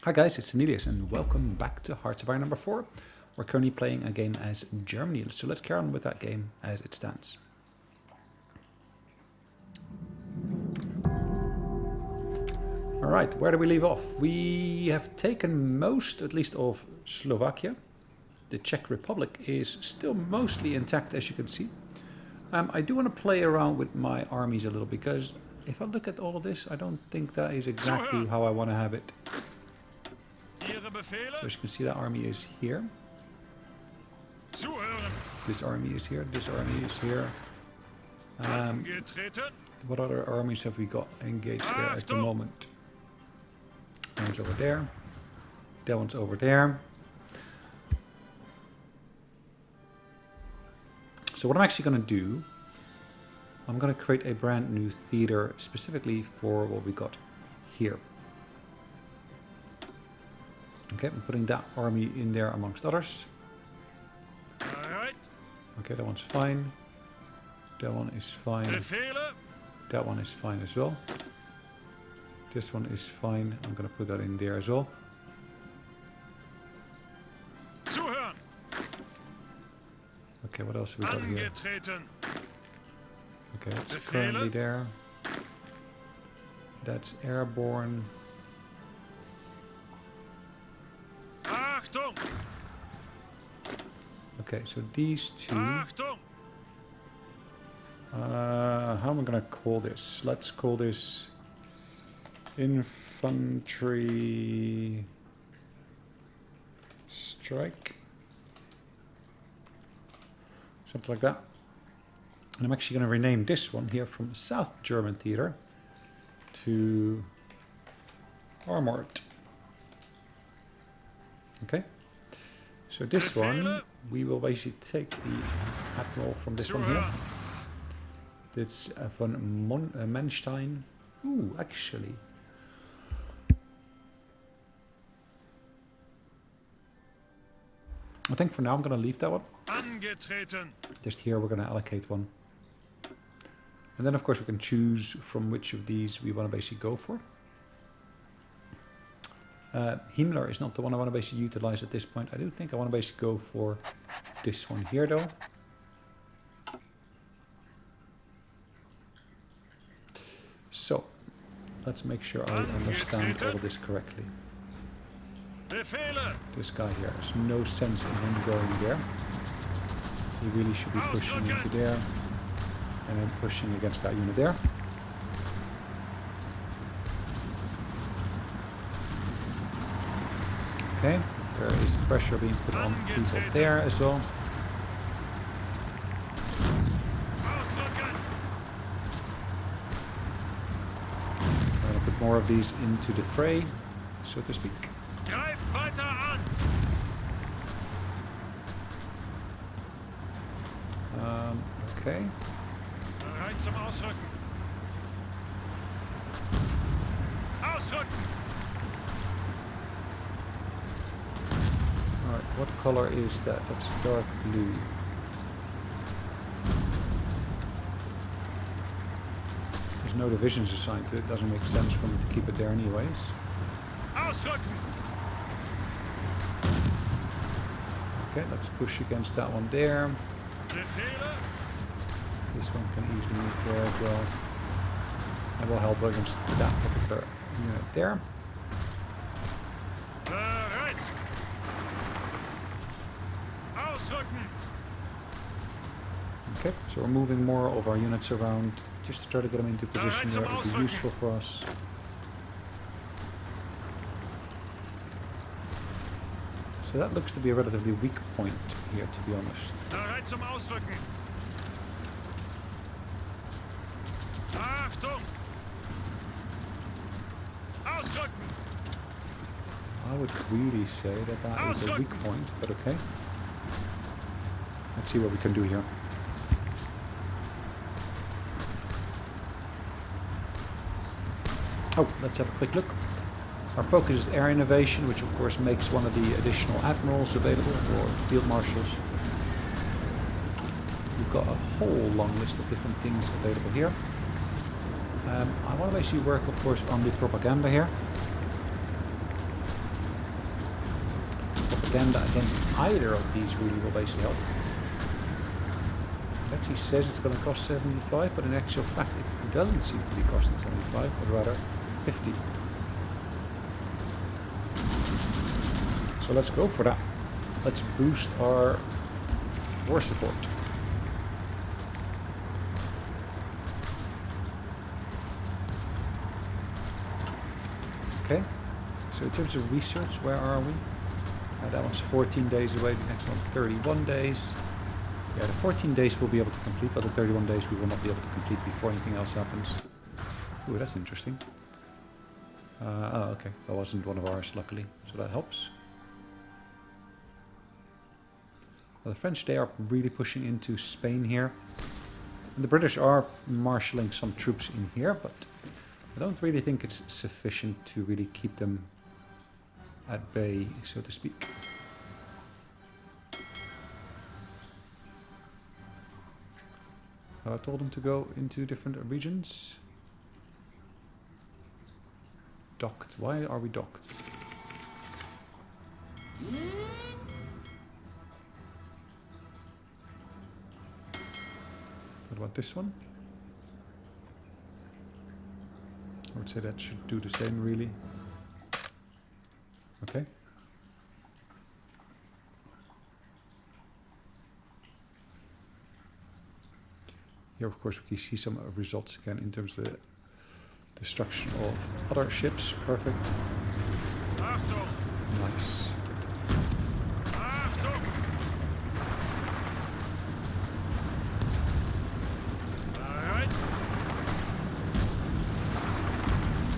Hi guys, it's Sonelias and welcome back to Hearts of Iron number 4. We're currently playing a game as Germany, so let's carry on with that game as it stands. Alright, where do we leave off? We have taken most, at least, of Slovakia. The Czech Republic is still mostly intact, as you can see. I do want to play around with my armies a little, because if I look at all of this, I don't think that is exactly how I want to have it. So as you can see, that army is here. This army is here. This army is here. What other armies have we got engaged there at the moment? That one's over there. That one's over there. So what I'm actually going to do, I'm going to create a brand new theater specifically for what we got here. Okay, I'm putting that army in there amongst others. Okay, that one's fine. That one is fine. That one is fine as well. This one is fine. I'm going to put that in there as well. Okay, what else have we got here? Okay, that's currently there. That's airborne. Okay, so these two. How am I going to call this? Let's call this infantry strike. Something like that. And I'm actually going to rename this one here from South German Theater to Armored. Okay. So this one, we will basically take the admiral from this one here. That's von Manstein. Ooh, actually. I think for now I'm going to leave that one. Just here we're going to allocate one. And then of course we can choose from which of these we want to basically go for. Himmler is not the one I want to basically utilize at this point. I do think I want to basically go for this one here though. So, let's make sure I understand all of this correctly. This guy here, there's no sense in him going there. He really should be pushing into there. And then pushing against that unit there. Okay, there is pressure being put on people there as well. I'm going to put more of these into the fray, so to speak. Okay. Alright, what color is that? That's dark blue. There's no divisions assigned to it, doesn't make sense for me to keep it there anyways. Okay, let's push against that one there. This one can easily move there as well. And will help against that particular unit there. Okay, so we're moving more of our units around just to try to get them into position where it would be useful for us. So that looks to be a relatively weak point here, to be honest. I would really say that that is a weak point, but okay. Let's see what we can do here. Oh, let's have a quick look. Our focus is air innovation, which of course makes one of the additional admirals available, or field marshals. We've got a whole long list of different things available here. I want to basically work, of course, on the propaganda here. propaganda against either of these really will basically help. It actually says it's going to cost 75, but in actual fact it doesn't seem to be costing 75, but rather 50. So let's go for that. Let's boost our war support. Okay, so in terms of research, where are we? That one's 14 days away, the next one 31 days. Yeah, the 14 days we'll be able to complete, but the 31 days we will not be able to complete before anything else happens. Ooh, that's interesting. Oh, okay, that wasn't one of ours, luckily, so that helps. Well, the French, they are really pushing into Spain here. And the British are marshalling some troops in here, but I don't really think it's sufficient to really keep them at bay, so to speak. I told them to go into different regions. Docked. Why are we docked? What about this one? I would say that should do the same, really. Okay. Here, of course, we can see some results again in terms of the destruction of other ships. Perfect. Nice.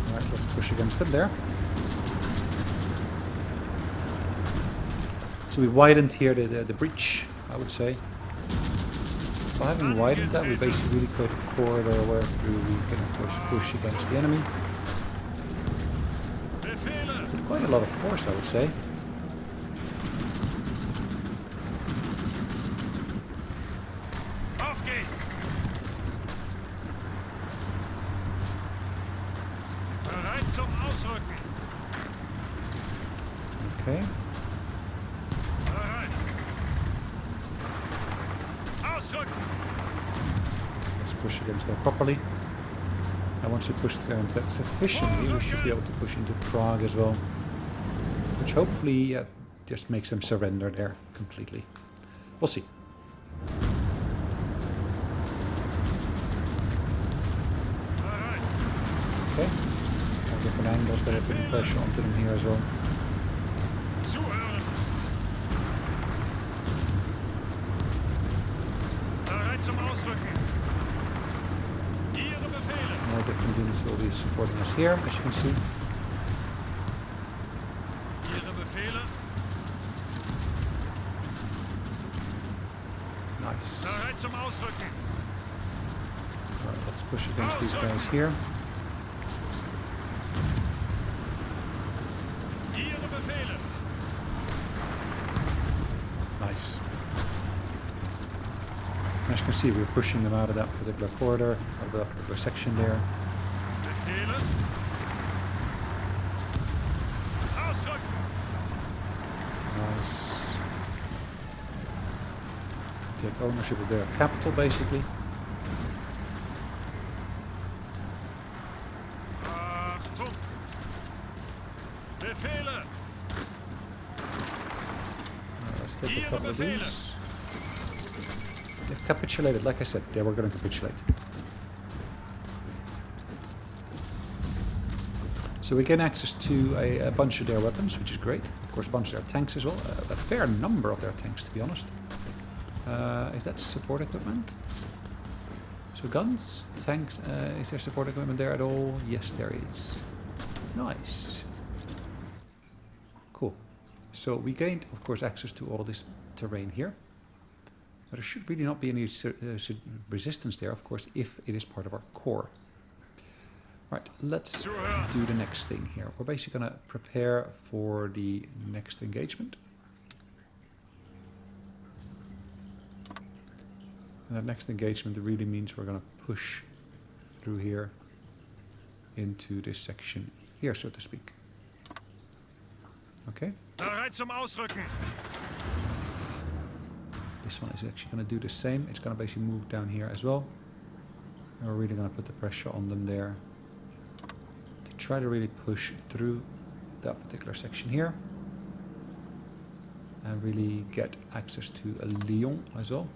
Alright, let's push against them there. So we widened here the breach, I would say. By having widened that, we basically really create a corridor where through we can of course push against the enemy. With quite a lot of force, I would say. Okay. Let's push against them properly. And once we push against that sufficiently, we should be able to push into Prague as well. Which hopefully just makes them surrender there completely. We'll see. Okay. Different angles that are putting pressure onto them here as well. More different units will be supporting us here, as you can see. Nice. Alright, let's push against these guys here. Nice. As you can see, we're pushing them out of that particular corridor, out of that particular section there. Nice. Take ownership of their capital, basically. Let's take a couple of these. They capitulated, like I said, they were going to capitulate. So we gain access to a bunch of their weapons, which is great. Of course, a bunch of their tanks as well. A fair number of their tanks, to be honest. Is that support equipment? So guns, tanks, is there support equipment there at all? Yes, there is. Nice. Cool. So we gained, of course, access to all this terrain here. But there should really not be any resistance there, of course, if it is part of our core. Right, let's do the next thing here. We're basically going to prepare for the next engagement. And that next engagement really means we're going to push through here into this section here, so to speak. Okay. Bereit zum Ausrücken. This one is actually going to do the same. It's going to basically move down here as well. And we're really going to put the pressure on them there to try to really push through that particular section here and really get access to a Lyon as well.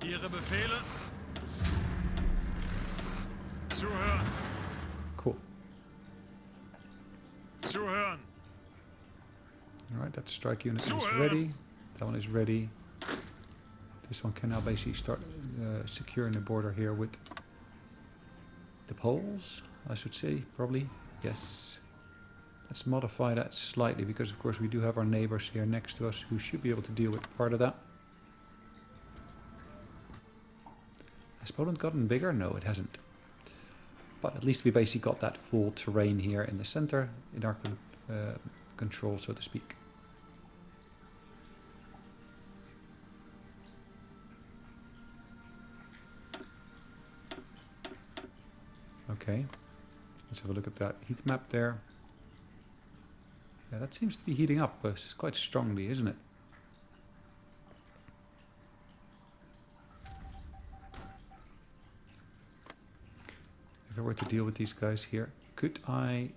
Ihre Befehle. Zuhören. Cool. Zuhören. Alright, that strike unit is ready. That one is ready. This one can now basically start securing the border here with the Poles, I should say, probably. Yes. Let's modify that slightly because, of course, we do have our neighbors here next to us who should be able to deal with part of that. Has Poland gotten bigger? No, it hasn't. But at least we basically got that full terrain here in the center in our control, so to speak. Okay, let's have a look at that heat map there. Yeah, that seems to be heating up quite strongly, isn't it? If I were to deal with these guys here, could I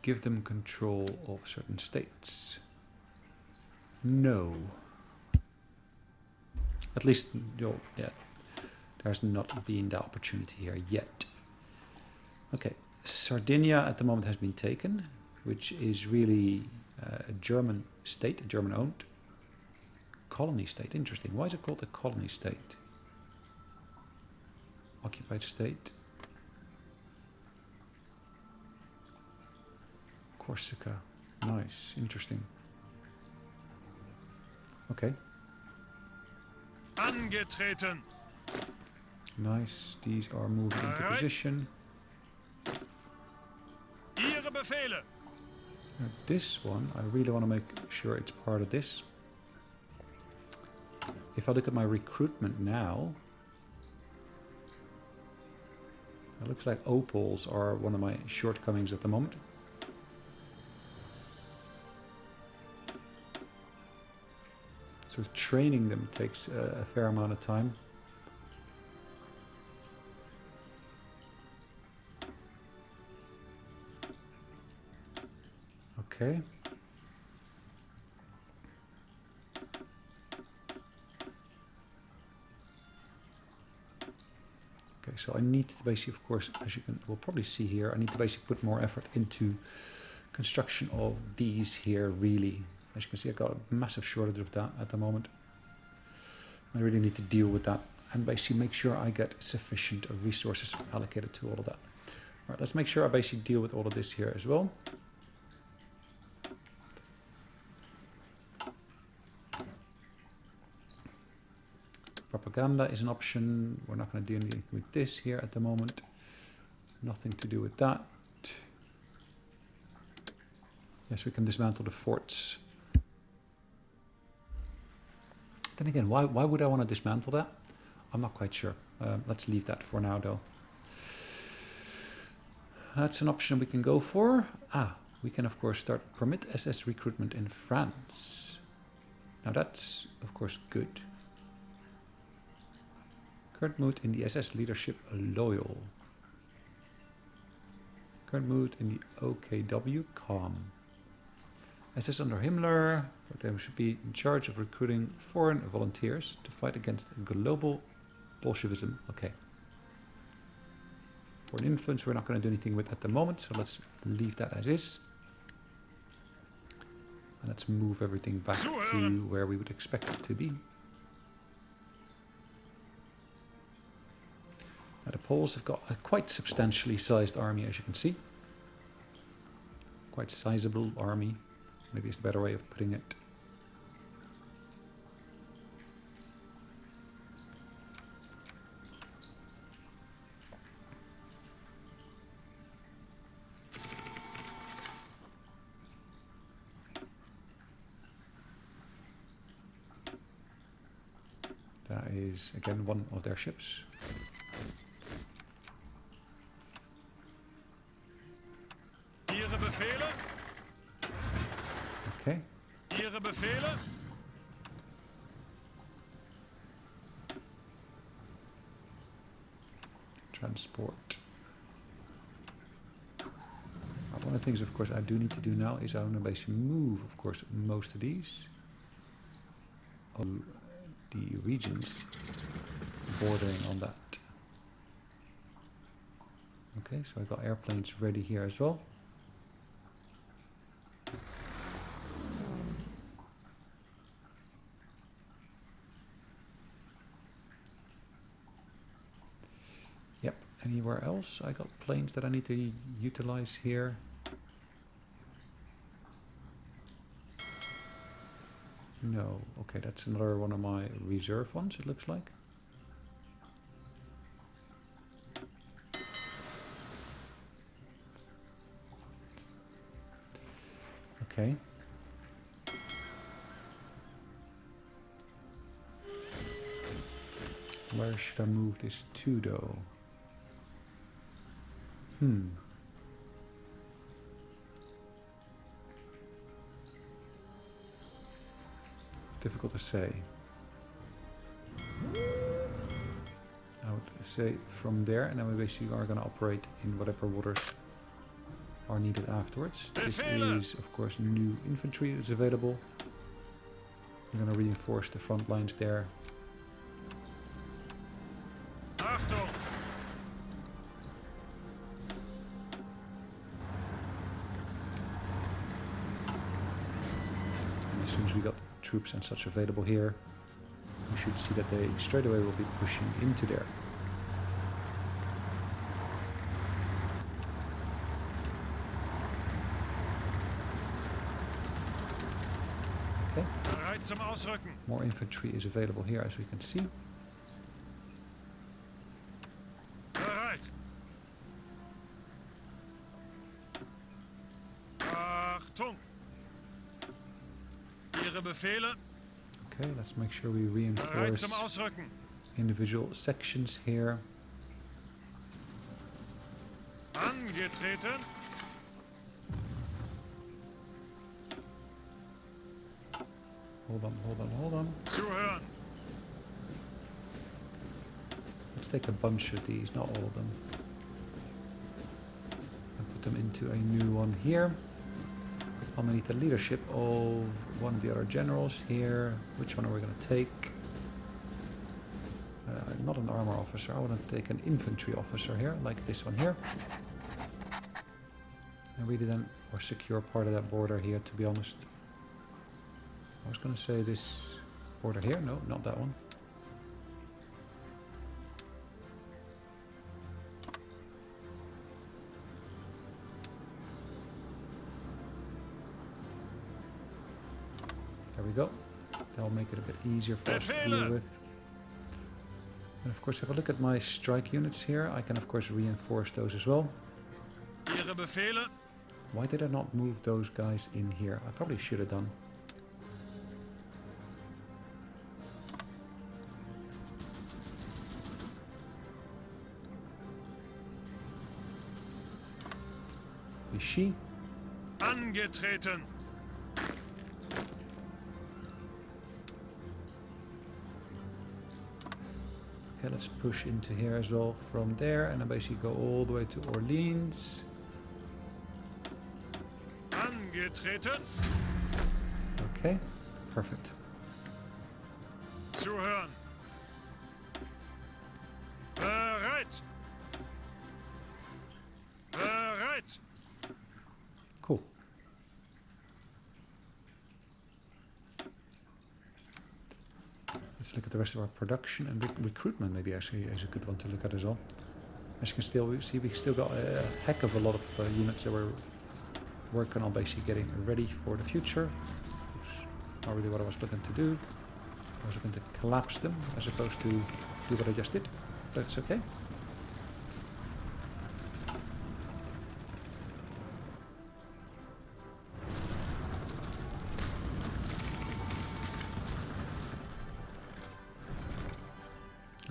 give them control of certain states? No. At least, yeah, there's not been the opportunity here yet. Okay, Sardinia at the moment has been taken, which is really a German state, a German-owned colony state. Interesting. Why is it called a colony state? Occupied state. Corsica. Nice. Interesting. Okay. Angetreten. Nice. These are moving into position. Ihre Befehle. Now this one, I really want to make sure it's part of this. If I look at my recruitment now, it looks like opals are one of my shortcomings at the moment. So training them takes a fair amount of time. Okay. Okay, so I need to basically, of course, as you can, we'll probably see here, I need to basically put more effort into construction of these here, really. As you can see, I've got a massive shortage of that at the moment. I really need to deal with that and basically make sure I get sufficient resources allocated to all of that. All right, let's make sure I basically deal with all of this here as well. Propaganda is an option. We're not going to do anything with this here at the moment. Nothing to do with that. Yes, we can dismantle the forts. Then again, why would I want to dismantle that? I'm not quite sure. Let's leave that for now, though. That's an option we can go for. We can, of course, start permit SS recruitment in France. Now that's, of course, good. Current mood in the SS leadership loyal. Current mood in the OKW calm. SS under Himmler, they should be in charge of recruiting foreign volunteers to fight against global Bolshevism. Okay. Foreign influence we're not going to do anything with at the moment, so let's leave that as is. And let's move everything back to where we would expect it to be. Now the Poles have got a quite substantially sized army, as you can see. Quite sizable army. Maybe it's the better way of putting it. That is, again, one of their ships. Ihre Befehle? Okay. Ihre Befehle? Transport. One of the things, of course, I do need to do now is I want to basically move, of course, most of these to the regions bordering on that. Okay, so I got airplanes ready here as well. Yep, anywhere else I got planes that I need to utilize here. No, okay, that's another one of my reserve ones, it looks like. Okay. Where should I move this to, though? Difficult to say. I would say from there, and then we basically are going to operate in whatever waters are needed afterwards. This is, of course, new infantry that's available. I'm going to reinforce the front lines there. Achtung! And as soon as we got troops and such available here, we should see that they straight away will be pushing into there. Okay. Bereit zum Ausrücken. More infantry is available here, as we can see. Bereit. Achtung! Ihre Befehle? Okay, let's make sure we Bereit zum reinforce Ausrücken. individual sections here. Angetreten. Hold on, hold on, hold on. Zuhören. Let's take a bunch of these, not all of them. And put them into a new one here. I'm gonna need the leadership of one of the other generals here. Which one are we gonna take? Not an armor officer, I want to take an infantry officer here, like this one here. And really then, or secure part of that border here, to be honest. I was gonna say this border here, no, not that one. There we go. That'll make it a bit easier for us to deal with. And of course, if I look at my strike units here, I can of course reinforce those as well. Ihre Befehle? Why did I not move those guys in here? I probably should have done. Vichy. Angetreten. Okay, let's push into here as well from there, and then basically go all the way to Orleans. Angetreten. Okay, perfect. Zuhören. Bereit. Bereit. Cool. Let's look at the rest of our production and recruitment. Maybe actually is a good one to look at as well. As you can still see, we still got a heck of a lot of units that we're working on, basically getting ready for the future. Oops, not really what I was looking to do. I was looking to collapse them as opposed to do what I just did, but it's okay.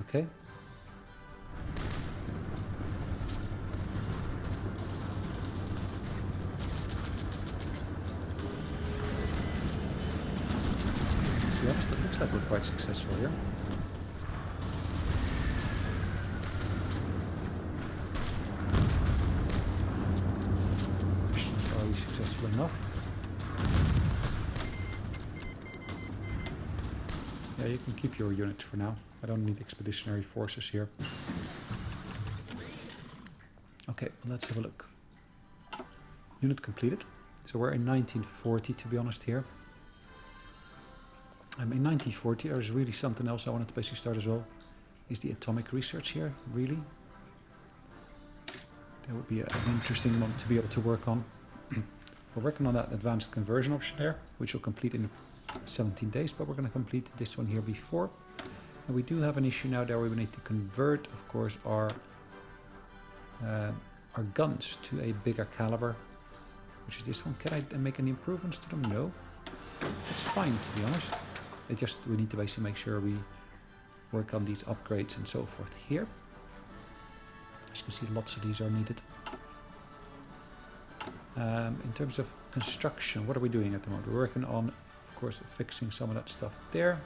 Okay. quite successful here. Questions, are we successful enough? Yeah, you can keep your units for now. I don't need expeditionary forces here. Okay, let's have a look. Unit completed. So we're in 1940, to be honest here. In 1940, there's really something else I wanted to basically start as well. Is the atomic research here, really? That would be an interesting one to be able to work on. We're working on that advanced conversion option there, which will complete in 17 days, but we're going to complete this one here before. And we do have an issue now that we need to convert, of course, our guns to a bigger caliber, which is this one. Can I make any improvements to them? No. It's fine, to be honest. We need to basically make sure we work on these upgrades and so forth here. As you can see, lots of these are needed. In terms of construction, what are we doing at the moment? We're working on, of course, fixing some of that stuff there.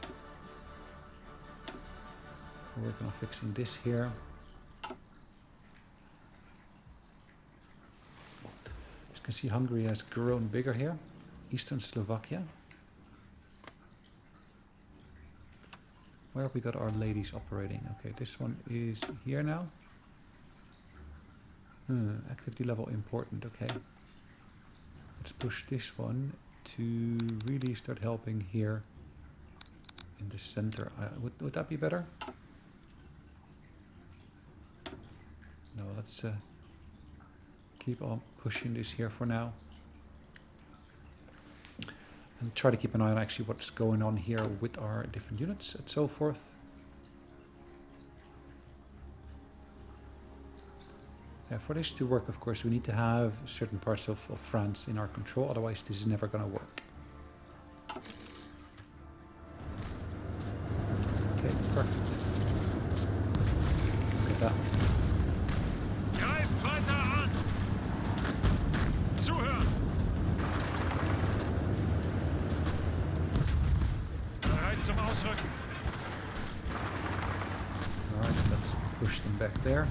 We're working on fixing this here. As you can see, Hungary has grown bigger here. Eastern Slovakia. Where have we got our ladies operating? Okay, this one is here now. Activity level important, okay. Let's push this one to really start helping here in the center. Would that be better? No, let's keep on pushing this here for now. And try to keep an eye on actually what's going on here with our different units and so forth. Yeah, for this to work, of course, we need to have certain parts of France in our control, otherwise this is never going to work. Okay, perfect. Look at that. Greift weiter an! Zuhören! Bereit zum Ausrücken. Alright, let's push them back there.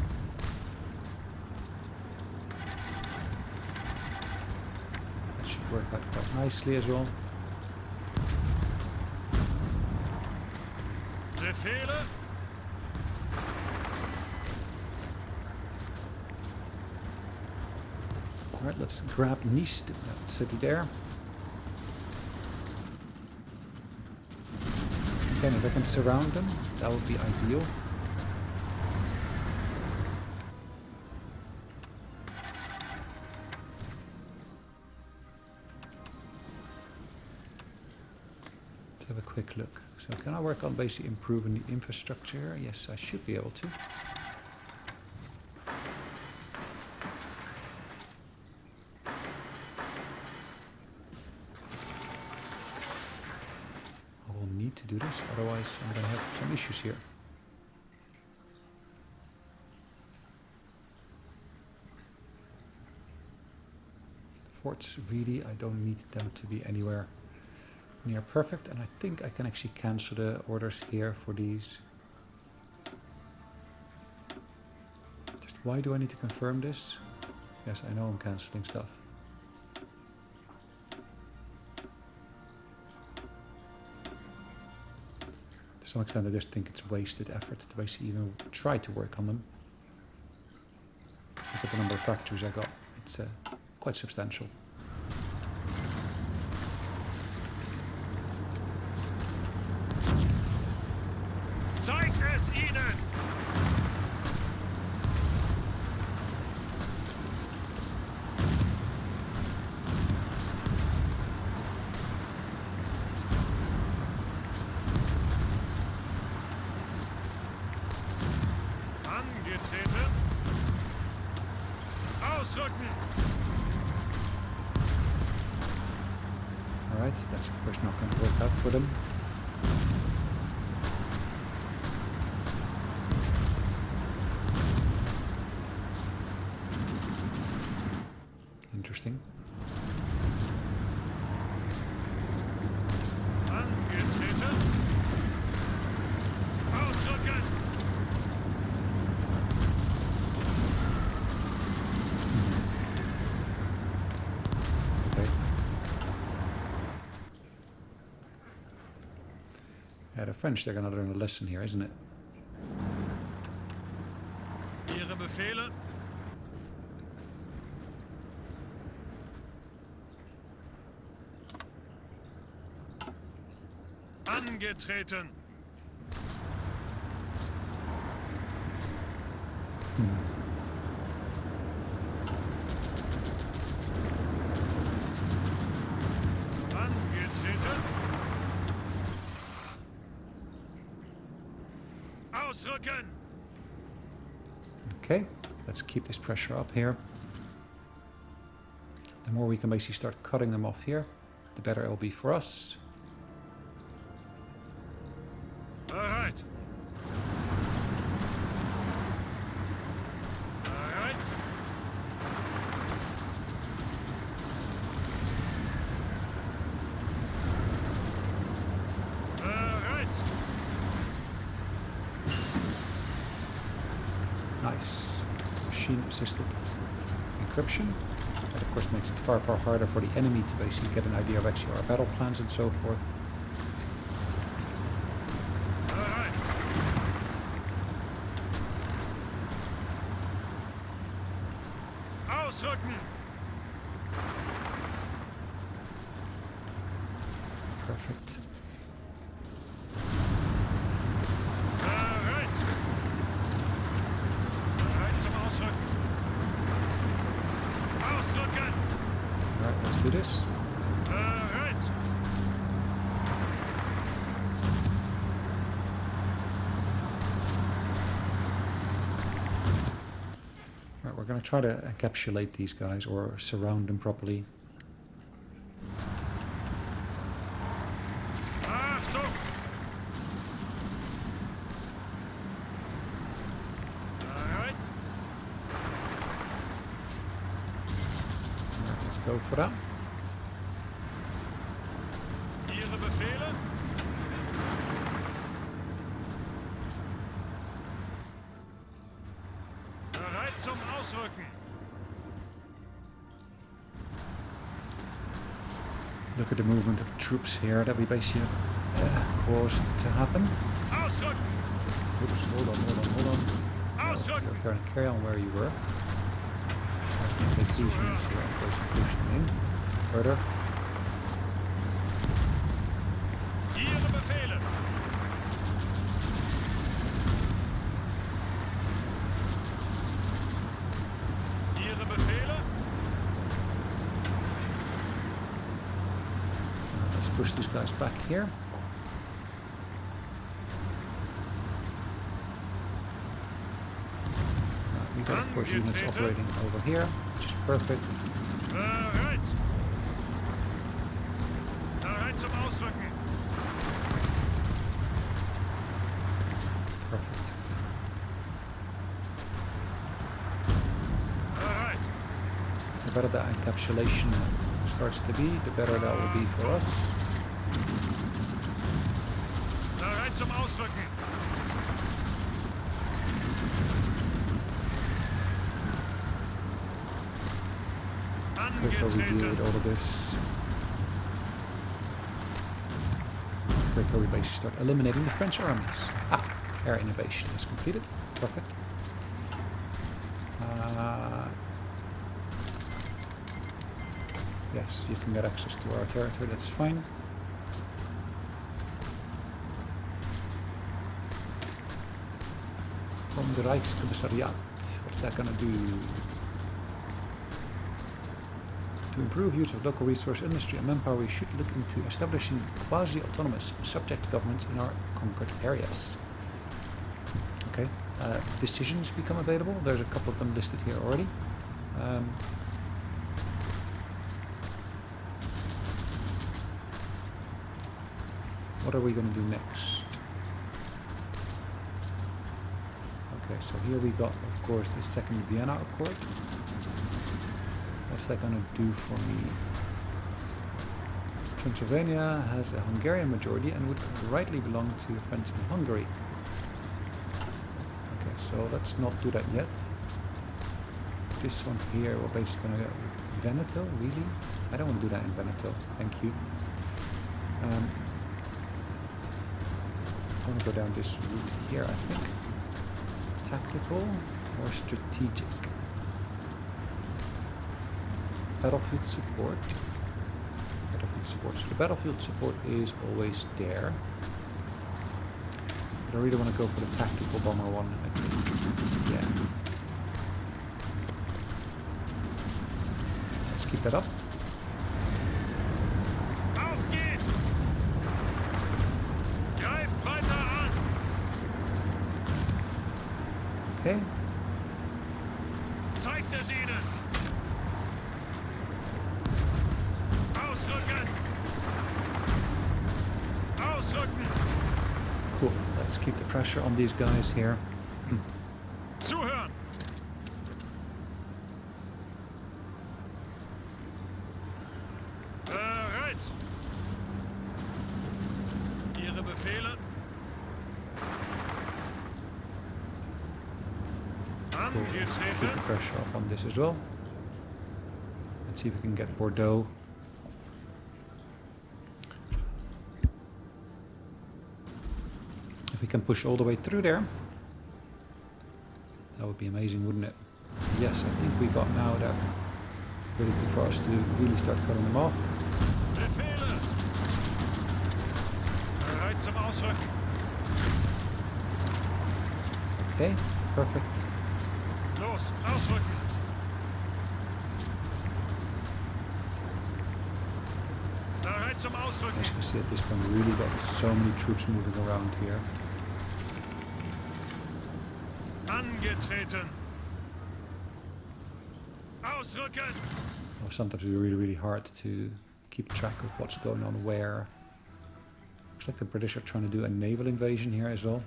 That should work out quite nicely as well. Befehle? Alright, let's grab Nice, that city there. Again, if I can surround them, that would be ideal. Let's have a quick look. So can I work on basically improving the infrastructure? Yes, I should be able to. To do this, otherwise I'm going to have some issues here. Forts, really, I don't need them to be anywhere near perfect, and I think I can actually cancel the orders here for these. Just why do I need to confirm this? Yes, I know I'm cancelling stuff. To some extent I just think it's wasted effort to basically even try to work on them. Look at the number of factories I got, it's quite substantial. Zeigt es ihnen! Angetreten. Ausrücken. Alright, that's of course not going to work out for them. Interesting. Angetreten. Yeah, the French, they're gonna learn a lesson here, isn't it? Ihre Befehle. Angetreten. Angetreten. Ausrücken. Okay, let's keep this pressure up here. The more we can basically start cutting them off here, the better it will be for us. Bereit. Bereit. Bereit. Nice. Machine-assisted encryption. That of course makes it far, far harder for the enemy to basically get an idea of actually our battle plans and so forth. Bereit. Ausrücken. Perfect. Bereit. Bereit zum Ausrücken. Ausrücken. Alright, let's do this. Bereit. Right, we're going to try to encapsulate these guys or surround them properly. Achtung. Bereit. Alright, let's go for that. Ihre Befehle. Bereit zum Ausrücken. Look at the movement of troops here that we basically have caused to happen. Ausrücken. Oops, hold on. Ausrücken. Carry on where you were. There's some big units here, of course, push them in further. Ihre Befehle. Ihre Befehle. Let's push these guys back here. We got, of course, units operating over here, which is perfect. Bereit. Bereit zum Ausrücken. Perfect. Bereit. The better the encapsulation starts to be, the better that will be for us. Bereit zum Ausrücken. Quicker we deal with all of this, quicker we basically start eliminating the French armies. Ah, air innovation is completed. Perfect. Yes, you can get access to our territory, that's fine. From the Rijkscommissariat, what's that gonna do? To improve use of local resource industry and manpower, we should look into establishing quasi-autonomous subject governments in our conquered areas. Okay, decisions become available. There's a couple of them listed here already. What are we going to do next? Okay, so here we got, of course, the Second Vienna Accord. What's that going to do for me? Transylvania has a Hungarian majority and would rightly belong to the French in Hungary. Okay, so let's not do that yet. This one here, we're basically going to go Veneto, really? I don't want to do that in Veneto, thank you. want to go down this route here, I think. Tactical or strategic? Battlefield support. Battlefield support. So the battlefield support is always there. But I really want to go for the tactical bomber one, I think. Yeah. Let's keep that up. Auf geht's! Greift weiter an! Okay. Zeigt es ihnen! Ausrücken! Ausrücken! Cool. Let's keep the pressure on these guys here. Zuhören! Bereit! Ihre Befehle? Cool. Let's keep the Angetreten! pressure up on this as well. Let's see if we can get Bordeaux. If we can push all the way through there, that would be amazing, wouldn't it? Yes, I think we got now that ready for us to really start cutting them off. Befehle! Bereit zum Ausrücken! Okay, perfect. Los, ausrücken! Bereit zum Ausrücken! As you can see at this point, we really got so many troops moving around here. Angetreten! Ausrücken! Well, sometimes it's really, really hard to keep track of what's going on where. Looks like the British are trying to do a naval invasion here as well.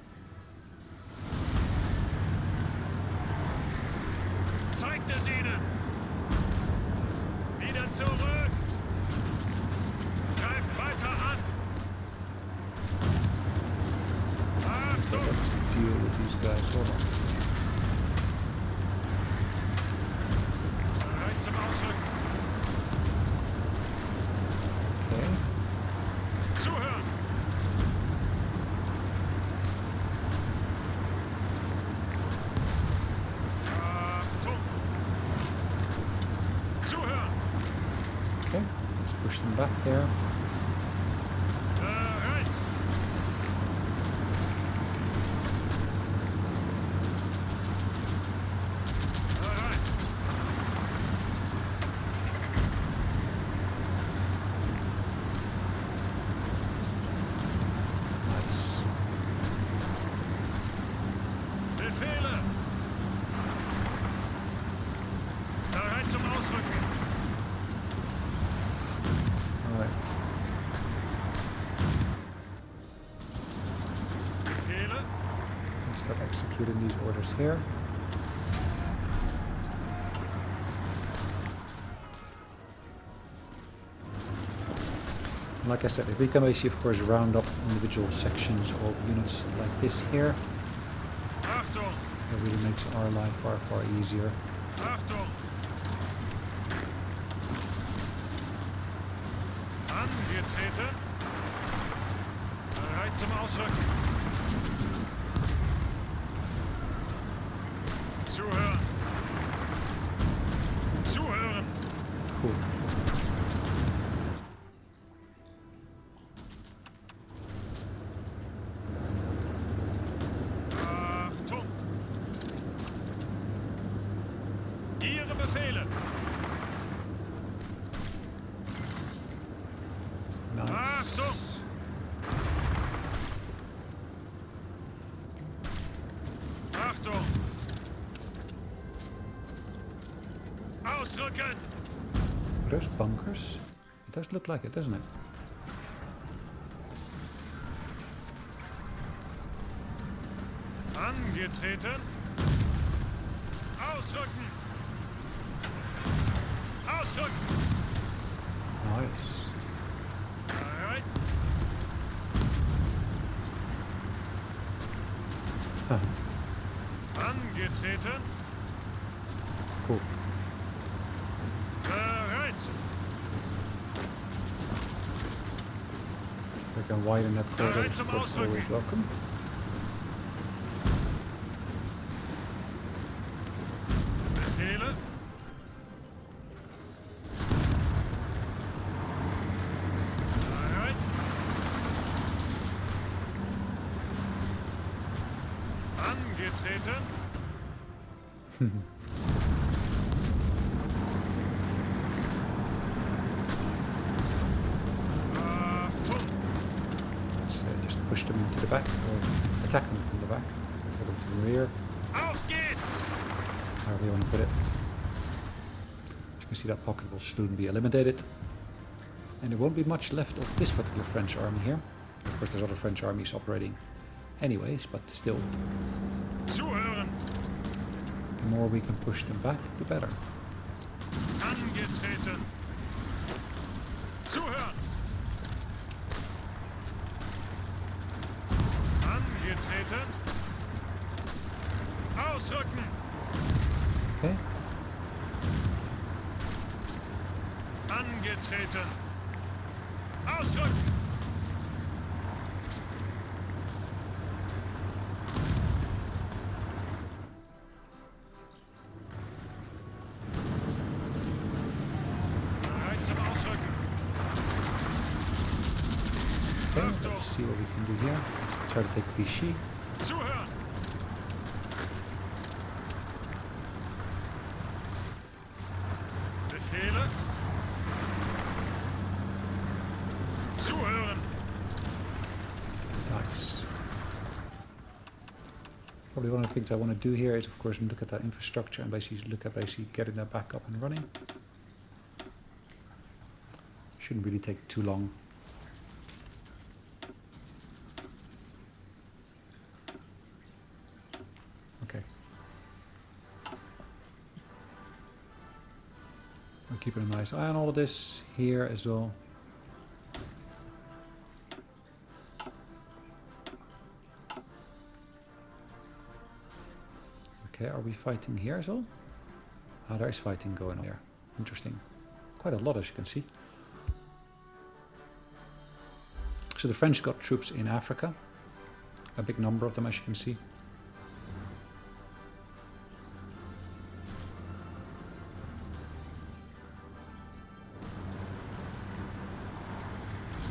Zeigt es ihnen! Wieder zurück! Greift weiter an! So Achtung! let's deal with these guys. Hold on. Bereit zum Ausrücken! Okay. Zuhören! Achtung! Zuhören! Okay. Let's push them back there. Bereit! Bereit! Nice. Befehle! Bereit zum Ausrücken! Alright. Befehle! Let's start executing these orders here. And like I said, if we can basically, of course, round up individual sections of units like this here, Achtung! it really makes our life far, far easier. Achtung! Angetreten! Bereit zum Ausrücken! Zuhören! Zuhören! Cool. Achtung! Ihre Befehle! Nice. Achtung! Achtung! Ausrücken! Are those bunkers? It does look like it, doesn't it? Angetreten! Ausrücken! Ausrücken! Nice. Bereit! Angetreten! Cool. Bereit! we can widen that corridor, of course, always welcome. Befehle. Alright. Angetreten. Let's just push them into the back, or attack them from the back, attack them from the rear, Auf geht's! however you want to put it. As you can see, that pocket will soon be eliminated. And there won't be much left of this particular French army here. Of course, there's other French armies operating anyways, but still, Zuhören. the more we can push them back, the better. Angetreten. Zuhören. Angetreten. Ausrücken. Okay? Angetreten. Ausrücken. Bereit zum Ausrücken. Okay, let's see what we can do here. Let's try to take Vichy. Zuhören. Befehle. Zuhören. Nice. Probably one of the things I want to do here is, of course, look at that infrastructure and basically look at getting that back up and running. Shouldn't really take too long. Okay. We're keeping a nice eye on all of this here as well. Okay, are we fighting here as well? Ah, there is fighting going on here. Interesting. Quite a lot, as you can see. So the French got troops in Africa. A big number of them, as you can see.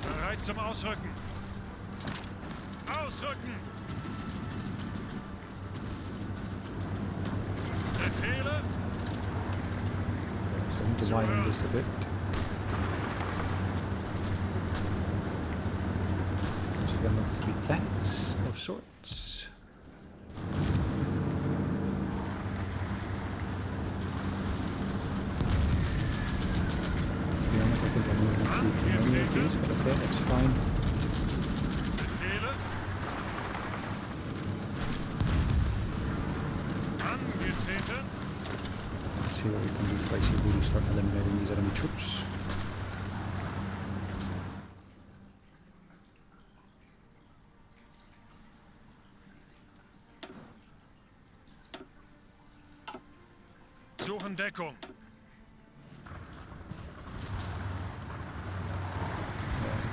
Bereit zum Ausrücken. Ausrücken. Befehle. So I need to widen this a bit. So they look to be tanks of sorts. To be honest, I think I'm moving through too many of these, but okay, that's fine. Befehle. Angetreten. Let's see what we can do to basically really start eliminating these enemy troops. Suchen Deckung.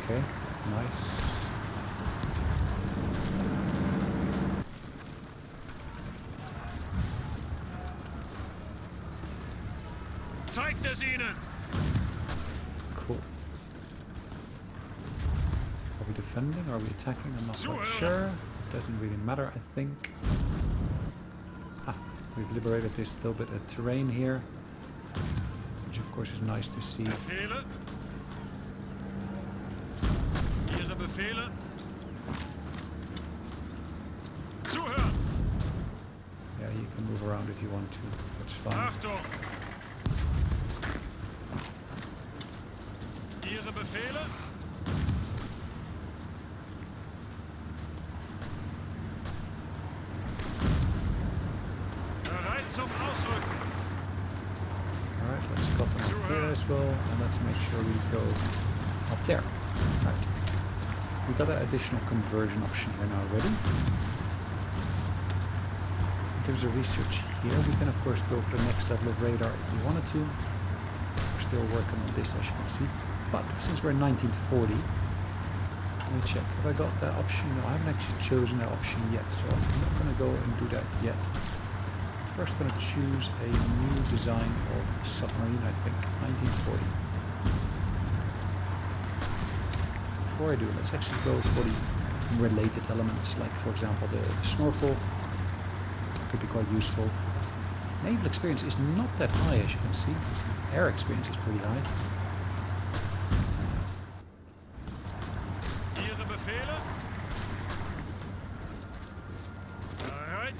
Okay, nice. Zeigt es ihnen. Cool. Are we defending? Are we attacking? I'm not quite Sure. sure. Doesn't really matter, I think. Ah, we've liberated this little bit of terrain here, which of course is nice to see. Befehle. Ihre Befehle. Zuhören. Yeah, you can move around if you want to. That's fine. Achtung. Ihre Befehle. Bereit zum Ausrücken. Alright, let's cut them off here as well, and let's make sure we go up there. Right. We've got an additional conversion option here now ready. In terms of research here, we can of course go for the next level of radar if we wanted to. We're still working on this, as you can see. But since we're in 1940, Let me check. Have I got that option? No, I haven't actually chosen that option yet, so I'm not going to go and do that yet. First, I'm going to choose a new design of submarine, I think, 1940. Before I do, let's actually go for the related elements, like for example the snorkel. Could be quite useful. Naval experience is not that high, as you can see. Air experience is pretty high. Ihre Befehle? Bereit?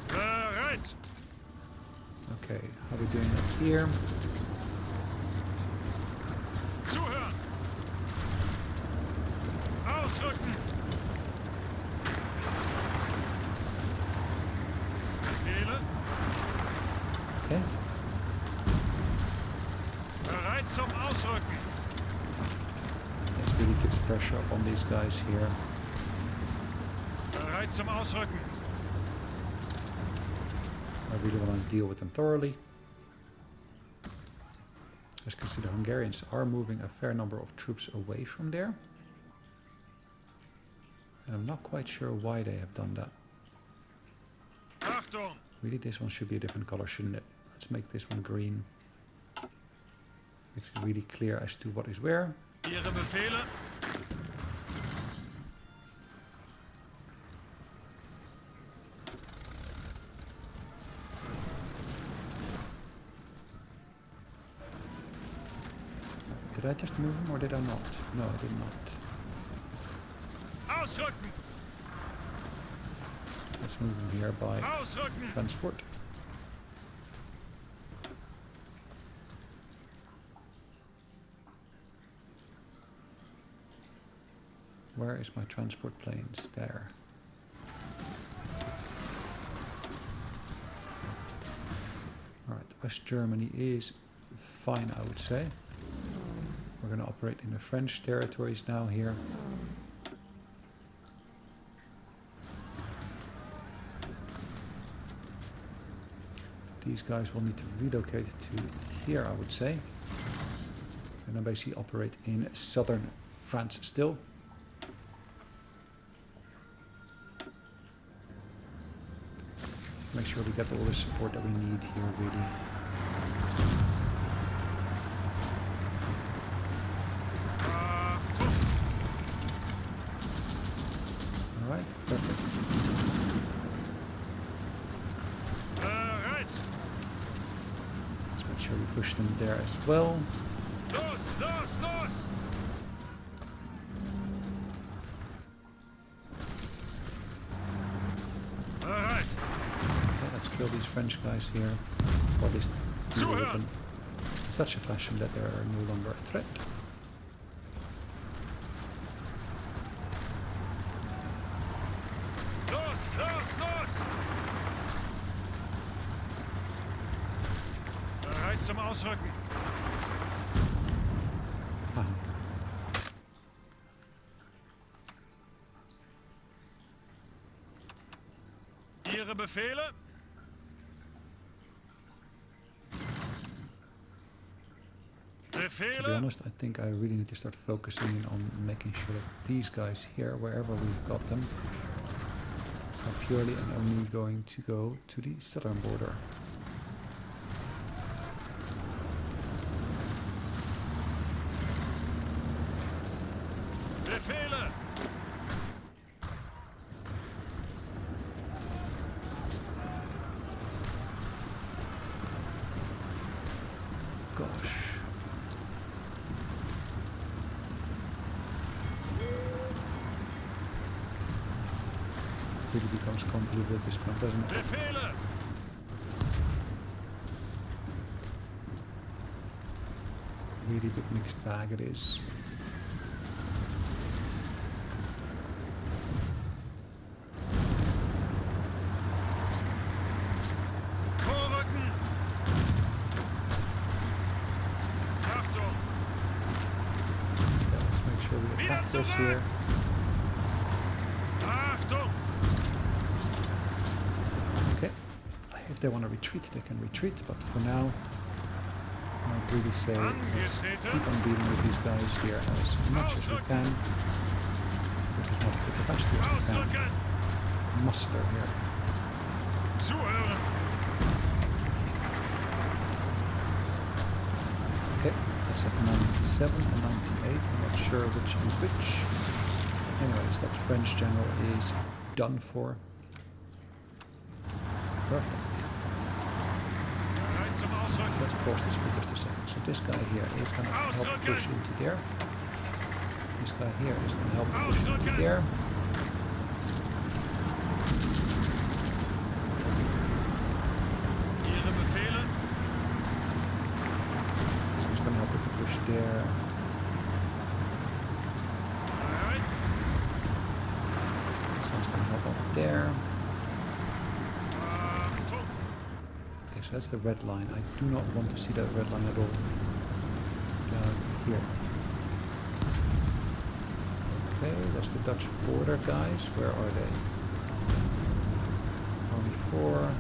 Bereit! Okay, how are we doing up here? Zuhören! Ausrücken! Befehle? Okay. Bereit zum Ausrücken! Let's really keep the pressure up on these guys here. Bereit zum Ausrücken! I really want to deal with them thoroughly. As you can see, the Hungarians are moving a fair number of troops away from there. And I'm not quite sure why they have done that. Achtung! Really, this one should be a different color, shouldn't it? Let's make this one green. Makes it really clear as to what is where. Ihre Befehle? Did I just move them or did I not? No, I did not. Ausrücken! Let's move them here by Ausrücken! transport. Where is my transport planes? There. Alright, West Germany is fine, I would say. We're going to operate in the French territories now here. These guys will need to relocate to here, I would say. And then basically operate in southern France still. Just to make sure we get all the support that we need here, really. Alright, perfect. Bereit! Let's make sure we push them there as well. Los, los, los! Bereit! Okay, let's kill these French guys here. Or at least deal with them in such a fashion that they are no longer a threat. Los, los, los! Bereit zum Ausrücken! Ah. Ihre Befehle? To be Befehle? honest, I think I really need to start focusing on making sure that these guys here, wherever we've got them, are purely and only going to go to the southern border. Befehle! Gosh. Really becomes convoluted at this point, doesn't it? Befehle! Really big mixed bag it is. Vorrücken! Achtung! Okay, let's make sure we attack this here. Achtung! Okay. If they want to retreat, they can retreat, but for now, I'd really say let's keep on dealing with these guys here as much as we can, which is not the capacity as we can muster here. Zuhören. Okay, that's at 97 and 98, I'm not sure which is which. Anyways, that French general is done for. Perfect. Bereit zum Ausrücken. Let's pause this for just a second. So this guy here is going to help push into there. This guy here is going to help push into there. Ihre Befehle. This one's going to help with the push there. Bereit. This one's going to help up there. Achtung. Okay, so that's the red line. I do not want to see that red line at all. Down here. Okay, that's the Dutch border guys. Where are they? Only 4.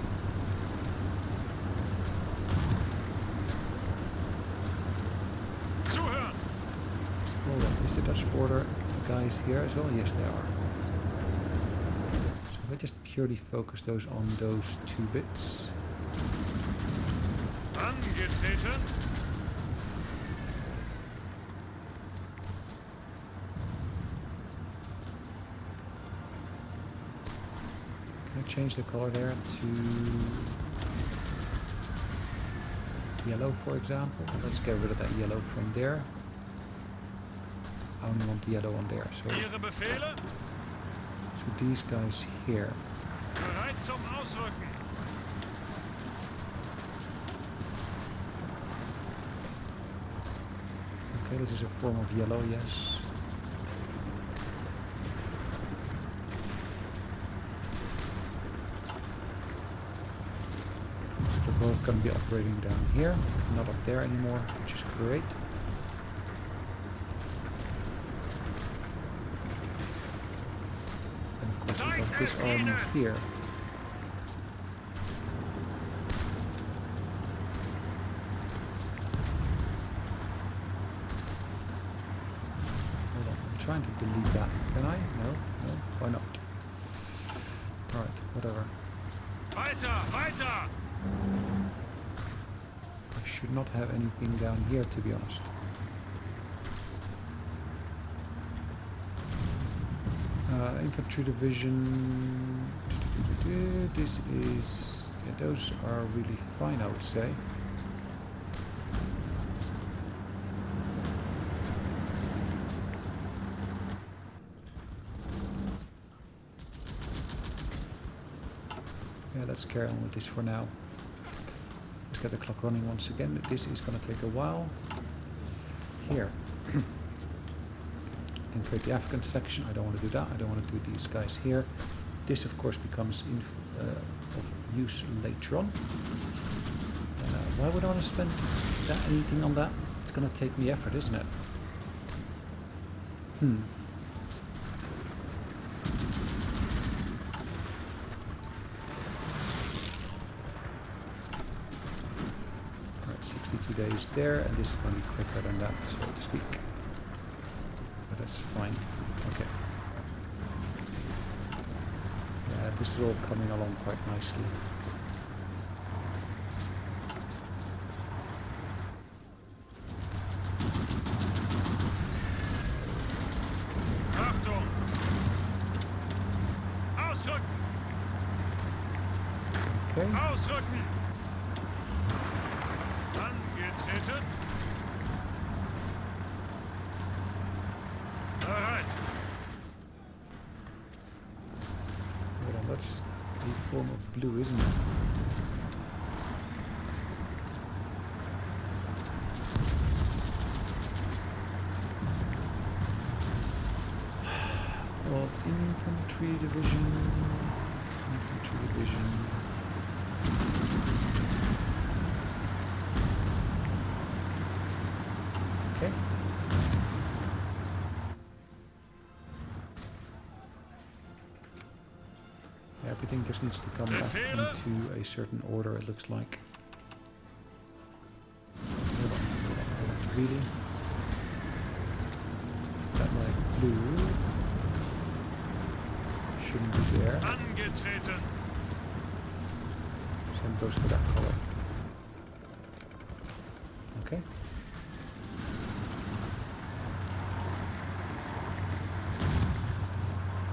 Zuhören. Hold on, is the Dutch border guys here as well? Yes, they are. So if I just purely focus those on those 2 bits. Angetreten. Can I change the color there to yellow, for example? Let's get rid of that yellow from there. I only want the yellow on there. So Ihre Befehle. these guys here. Bereit zum Ausrücken. Okay, this is a form of yellow, yes. So they're both going to be operating down here, not up there anymore, which is great. And of course we got this army here. Trying to delete that. Can I? No? No? Why not? Alright, whatever. Weiter, weiter. I should not have anything down here, to be honest. Infantry division. This is... Yeah, those are really fine, I would say. Let's carry on with this for now. Let's get the clock running once again. This is going to take a while. Here. Can create the African section. I don't want to do that. I don't want to do these guys here. This of course becomes of use later on. Why would I want to spend anything on that? It's going to take me effort, isn't it? Days there, and this is going to be quicker than that, so to speak. But that's fine. Okay. Yeah, this is all coming along quite nicely. Achtung. Ausrücken. Okay. Ausrücken. Angetreten. Bereit. Hold on, that's a form of blue, isn't it? Well, infantry division. Okay. Yeah, everything just needs to come back into a certain order, it looks like. Hold on. really. That light blue shouldn't be there. Angetreten. Same goes for that color. Okay.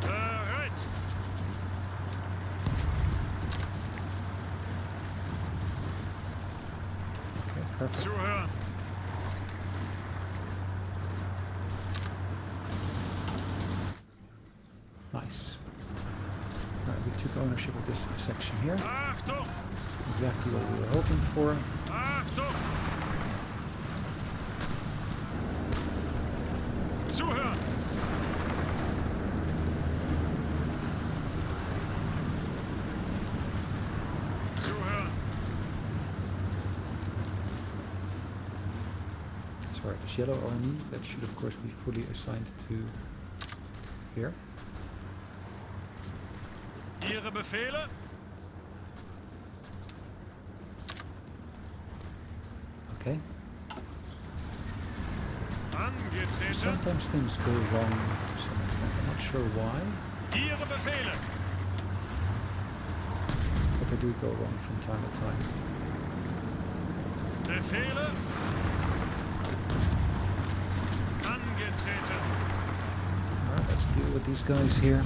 Bereit. Okay, perfect. Zuhören. Nice. Right, we took ownership of this section here. Achtung. Exactly what we were hoping for. Achtung. Zuhören. Zuhören. Sorry, this yellow army, that should of course be fully assigned to here. Ihre Befehle? Okay. Angetreten. Sometimes things go wrong to some extent. I'm not sure why, Ihre Befehle. but they do go wrong from time to time. Befehle. Angetreten. Alright, let's deal with these guys here.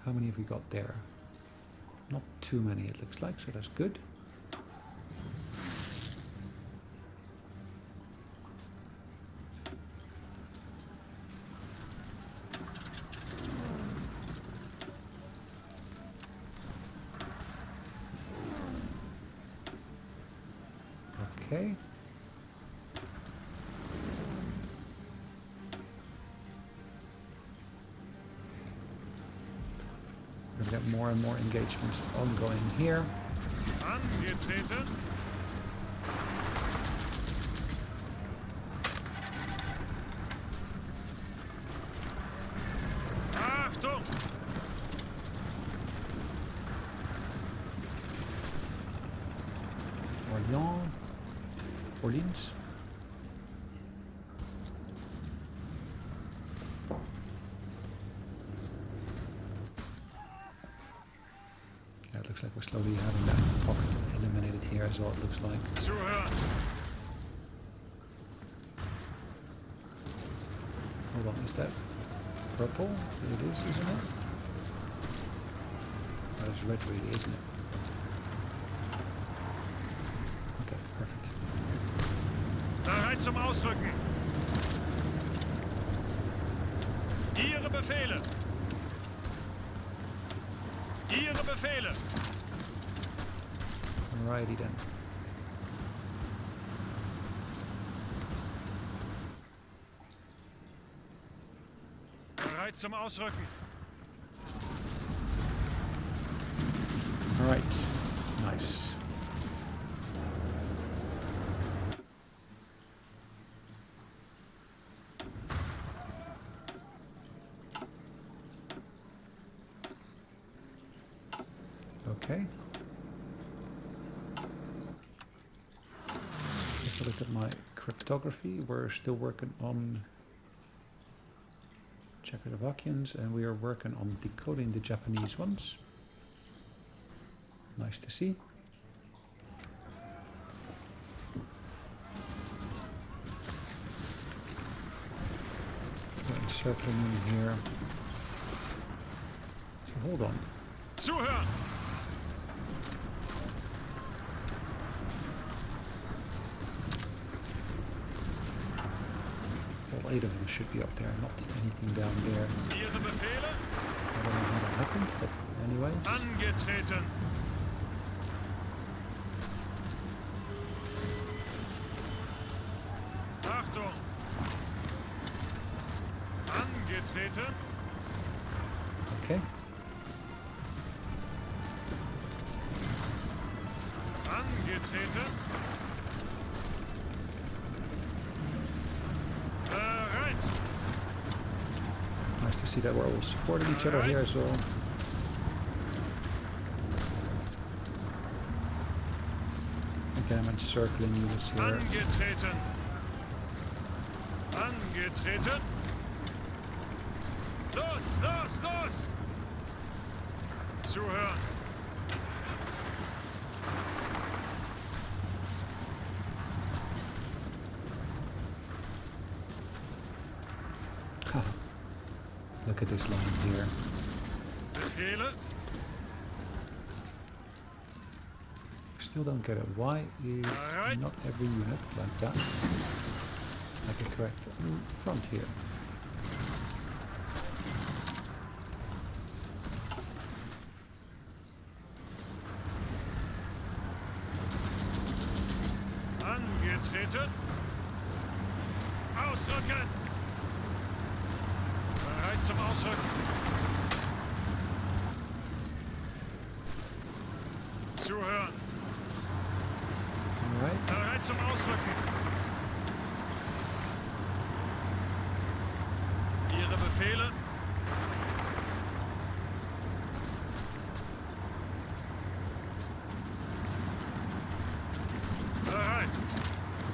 How many have we got there? Not too many, it looks like, so that's good. Okay. We've got more and more engagements ongoing here. Angetreten. Achtung. Orleans. Yeah, it looks like we're slowly having that pocket eliminated here as well, it looks like. Zuhören. Hold on, is that purple? It is, isn't it? That is red really, isn't it? Okay, perfect. Bereit zum Ausrücken. Ihre Befehle. Ihre Befehle. Alrighty then. Bereit zum Ausrücken. Alright, nice. Okay. If I look at my cryptography, we're still working on Czechoslovakians and we are working on decoding the Japanese ones. Nice to see. We're encircling in here. So hold on. Zuhören. All 8 of them should be up there, not anything down there. Ihre Befehle. I don't know how that happened, but anyways. Angetreten. Achtung. Angetreten. Okay. Angetreten. Bereit. see that we're all supporting each other here as well. Again, I'm encircling units here. Angetreten. Angetreten. Los, los, los! Zuhören. Look at this line here. Befehle. Still don't get it. Why is Alright. not every unit like that? Like a correct front here. Angetreten. Ausrücken. Bereit zum Ausrücken. Zuhören. Alright. Bereit zum Ausrücken. Ihre Befehle. Bereit.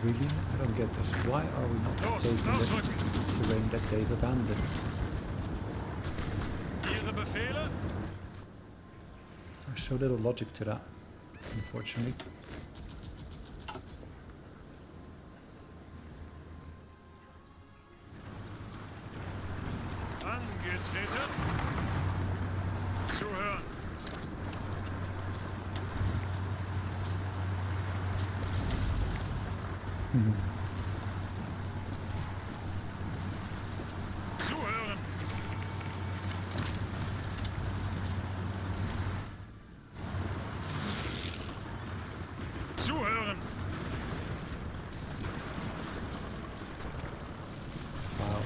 Really? I don't get this. Why are we not Los, taking the ausrücken. terrain that they've abandoned? Ihre Befehle. There's so little logic to that, unfortunately. Angetreten. Zuhören. Zuhören. Zuhören. Wow.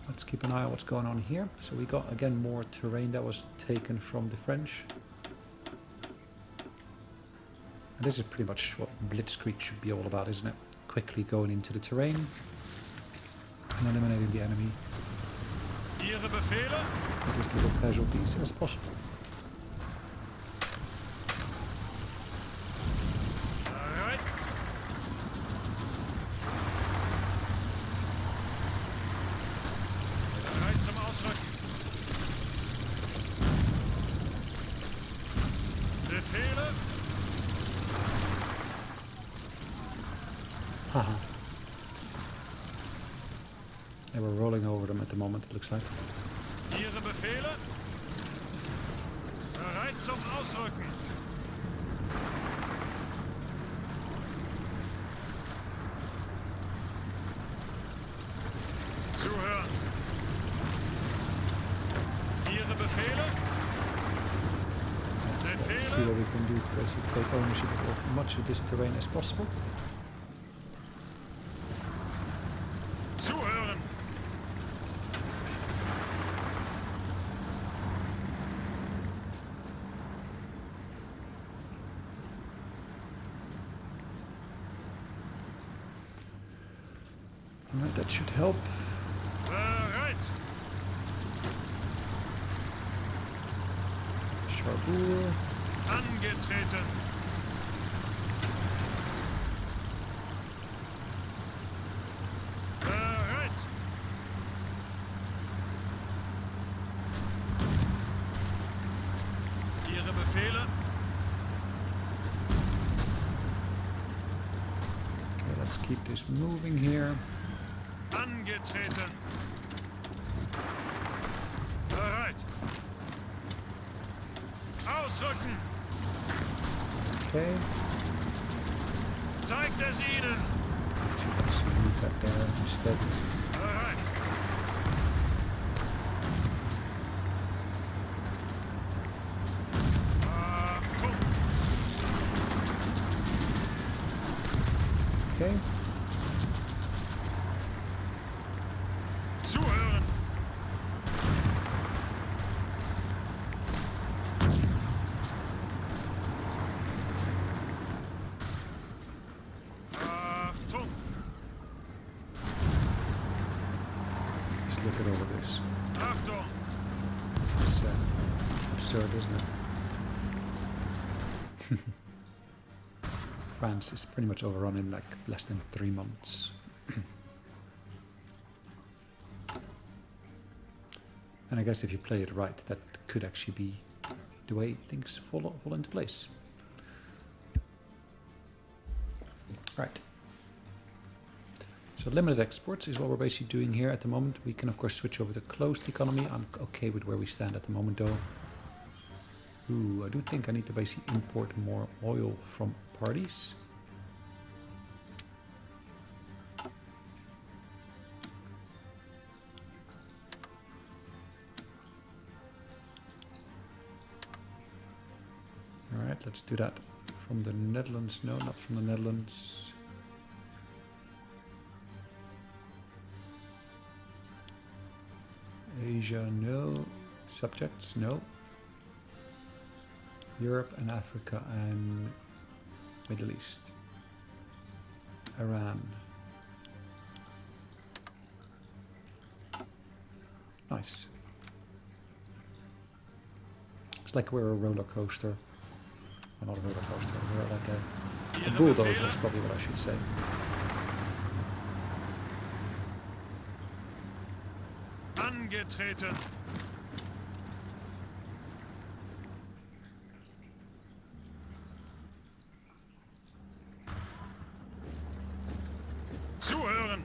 Let's keep an eye on what's going on here. So we got again more terrain that was taken from the French. And this is pretty much what Blitzkrieg should be all about, isn't it? Quickly going into the terrain and eliminating the enemy Ihre Befehle. with as little casualties as possible. Bereit. Bereit zum Ausrücken. Befehle. Haha. And we're rolling over them at the moment, it looks like. Ihre Befehle. Bereit zum Ausrücken. Zuhören. Ihre Befehle. Let's see what we can do to basically take ownership of much of this terrain as possible. Zuhören. Alright, that should help. Bereit. Charbur. Angetreten. Bereit. Ihre Befehle. Okay, let's keep this moving here. Angetreten. Bereit. Ausrücken. Okay. Zeigt es ihnen. So let's move that there instead. Bereit. Achtung. Okay. to look at all of this. Achtung! It's absurd, isn't it? France is pretty much overrun in like less than 3 months. And I guess if you play it right, that could actually be the way things fall into place. Right. So limited exports is what we're basically doing here at the moment. We can of course switch over to closed economy. I'm okay with where we stand at the moment though. Ooh, I do think I need to basically import more oil from parties. Alright, let's do that from the Netherlands. No, not from the Netherlands. Asia, no. Subjects, no. Europe and Africa and Middle East. Iran. Nice. It's like we're a roller coaster. Well, not a roller coaster, we're like a bulldozer is probably what I should say. Angetreten. Zuhören.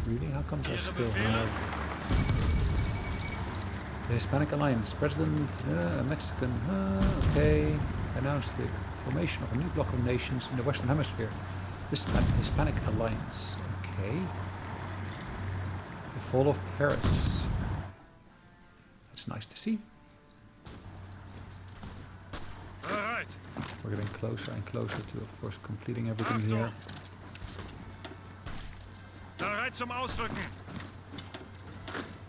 Really? How comes I still have the Hispanic Alliance? President, Mexican, okay. Announced the formation of a new bloc of nations in the Western Hemisphere. This Hispanic Alliance, okay. The fall of Paris. That's nice to see. All right. We're getting closer and closer to, of course, completing everything here. Bereit zum Ausrücken.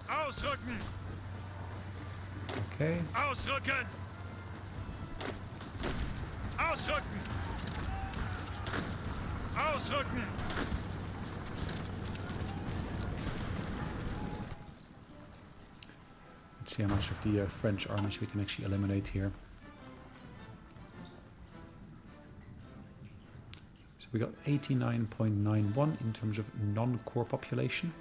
Ausrücken. Okay. Ausrücken. Ausrücken. Ausrücken. Let's see how much of the French armies we can actually eliminate here. So we got 89.91 in terms of non-core population.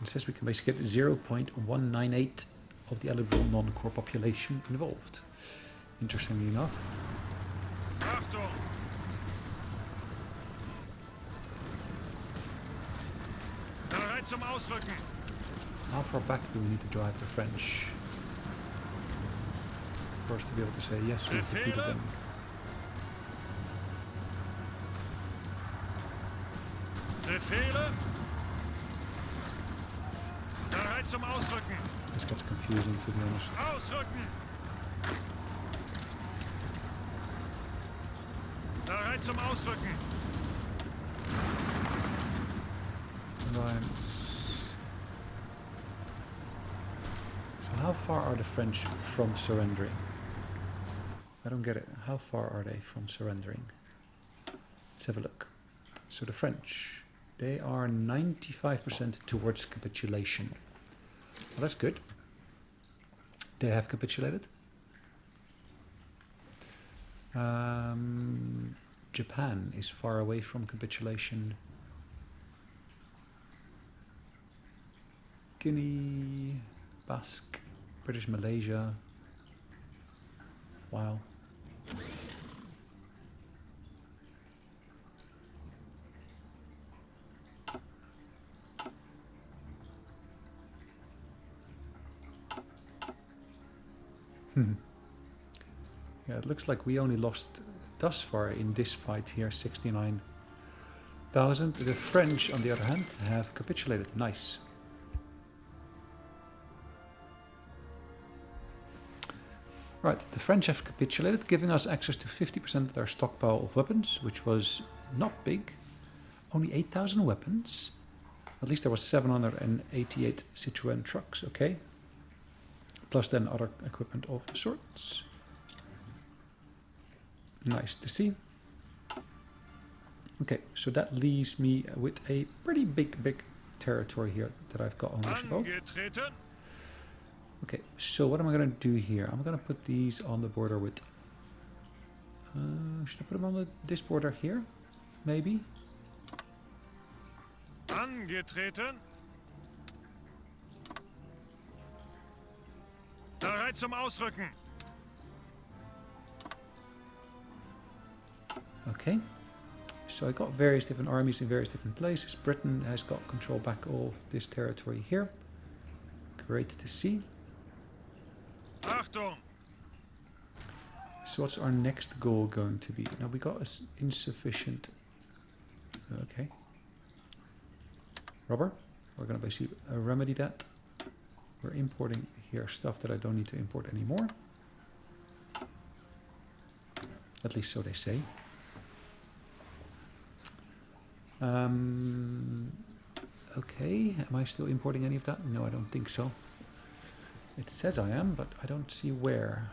It says we can basically get 0.198 of the eligible non-core population involved. Interestingly enough. Achtung. Bereit zum Ausrücken. How far back do we need to drive the French for us to be able to say yes, we've defeated them? Befehle. Bereit zum Ausrücken. This gets confusing, to be honest. Ausrücken. Bereit zum Ausrücken. Alliance. So how far are the French from surrendering? I don't get it. How far are they from surrendering? Let's have a look. So the French, they are 95% towards capitulation. Well, that's good. They have capitulated. Japan is far away from capitulation. Guinea, Basque, British Malaysia. Wow. Yeah, it looks like we only lost thus far in this fight here 69,000. The French, on the other hand, have capitulated. Nice. Right, the French have capitulated, giving us access to 50% of their stockpile of weapons, which was not big. Only 8,000 weapons. At least there was 788 Citroën trucks, okay. Plus then other equipment of sorts. Nice to see. Okay, so that leaves me with a pretty big territory here that I've got ownership of. Angetreten. Okay, so what am I going to do here? I'm going to put these on the border with... should I put them on this border here? Maybe? Angetreten. Bereit zum Ausrücken. Okay. So I got various different armies in various different places. Britain has got control back of this territory here. Great to see. Achtung. So what's our next goal going to be? Now we got insufficient... Okay. Rubber. We're going to basically remedy that. We're importing here stuff that I don't need to import anymore. At least so they say. Okay, am I still importing any of that? No, I don't think so. It says I am, but I don't see where.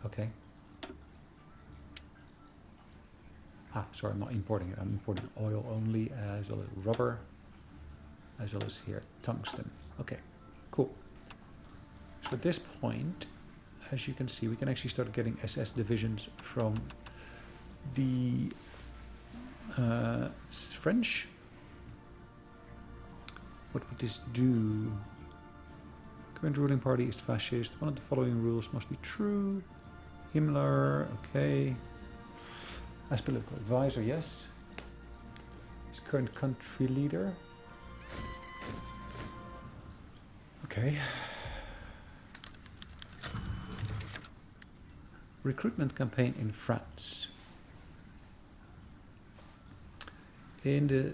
Okay. Ah, sorry, I'm not importing it. I'm importing oil only, as well as rubber, as well as here, tungsten. Okay, cool. So at this point, as you can see, we can actually start getting SS divisions from the French. What would this do? Current ruling party is fascist. One of the following rules must be true. Himmler, okay. As political advisor, yes. His current country leader. Okay. Recruitment campaign in France. In the